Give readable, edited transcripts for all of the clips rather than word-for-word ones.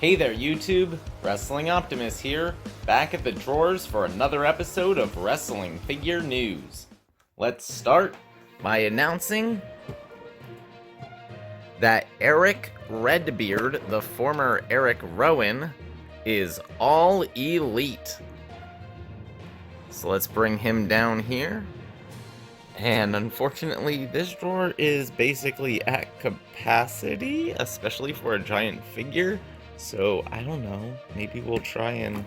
Hey there YouTube, Wrestling Optimus here, back at the drawers for another episode of Wrestling Figure News. Let's start by announcing that Erick Redbeard, the former Eric Rowan, is all elite. So let's bring him down here. And unfortunately, this drawer is basically at capacity, especially for a giant figure. So, I don't know, maybe we'll try and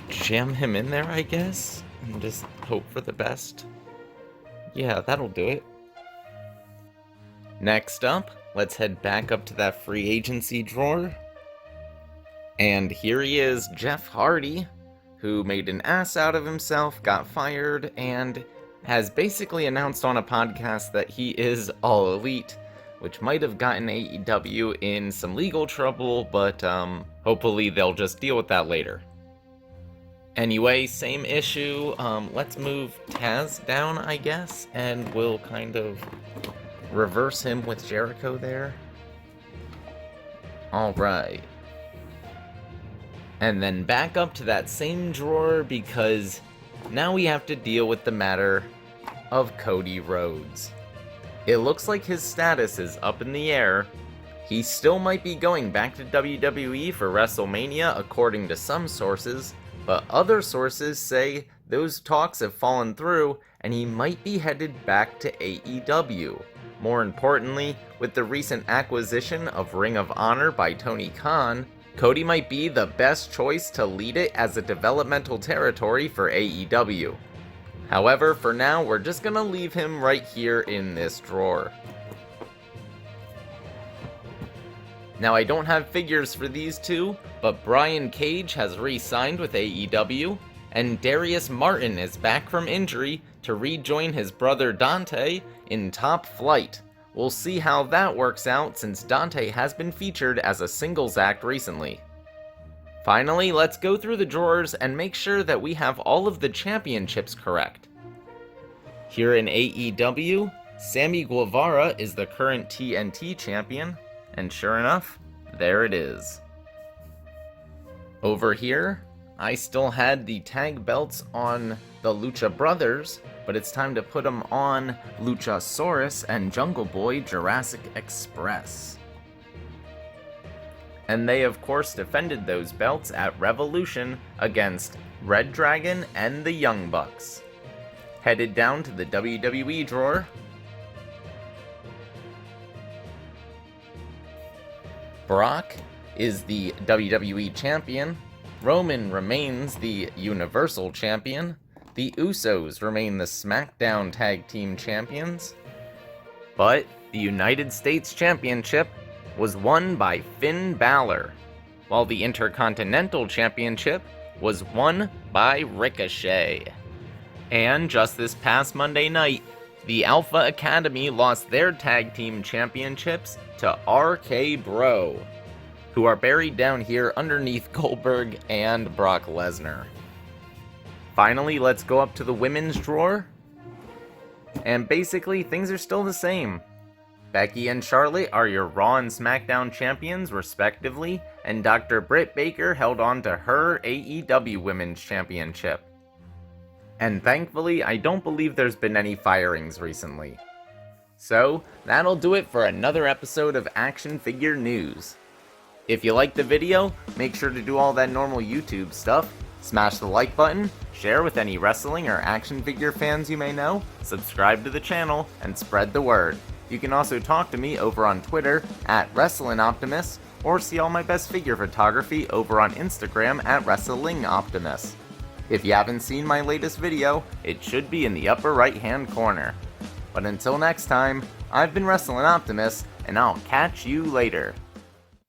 jam him in there, I guess, and just hope for the best. Yeah, that'll do it. Next up, let's head back up to that free agency drawer. And here he is, Jeff Hardy, who made an ass out of himself, got fired, and has basically announced on a podcast that he is all elite, which might have gotten AEW in some legal trouble, but hopefully they'll just deal with that later. Anyway, same issue. Let's move Taz down, I guess, and we'll kind of reverse him with Jericho there. Alright. And then back up to that same drawer, because now we have to deal with the matter of Cody Rhodes. It looks like his status is up in the air. He still might be going back to WWE for WrestleMania according to some sources, but other sources say those talks have fallen through and he might be headed back to AEW. More importantly, with the recent acquisition of Ring of Honor by Tony Khan, Cody might be the best choice to lead it as a developmental territory for AEW. However, for now, we're just gonna leave him right here in this drawer. Now, I don't have figures for these two, but Brian Cage has re-signed with AEW, and Darius Martin is back from injury to rejoin his brother Dante in Top Flight. We'll see how that works out since Dante has been featured as a singles act recently. Finally, let's go through the drawers and make sure that we have all of the championships correct. Here in AEW, Sammy Guevara is the current TNT champion, and sure enough, there it is. Over here, I still had the tag belts on the Lucha Brothers, but it's time to put them on Luchasaurus and Jungle Boy Jurassic Express. And they of course defended those belts at Revolution against Red Dragon and the Young Bucks. Headed down to the WWE drawer. Brock is the WWE Champion. Roman remains the Universal Champion. The Usos remain the SmackDown Tag Team Champions. But the United States Championship was won by Finn Balor, while the Intercontinental Championship was won by Ricochet. And just this past Monday night, the Alpha Academy lost their Tag Team Championships to RK Bro, who are buried down here underneath Goldberg and Brock Lesnar. Finally, let's go up to the women's drawer. And basically, things are still the same. Becky and Charlotte are your Raw and SmackDown champions, respectively, and Dr. Britt Baker held on to her AEW Women's Championship. And thankfully, I don't believe there's been any firings recently. So, that'll do it for another episode of Action Figure News. If you liked the video, make sure to do all that normal YouTube stuff. Smash the like button, share with any wrestling or action figure fans you may know, subscribe to the channel, and spread the word. You can also talk to me over on Twitter at WrestlingOptimus, or see all my best figure photography over on Instagram at WrestlingOptimus. If you haven't seen my latest video, it should be in the upper right hand corner. But until next time, I've been Wrestling Optimus, and I'll catch you later.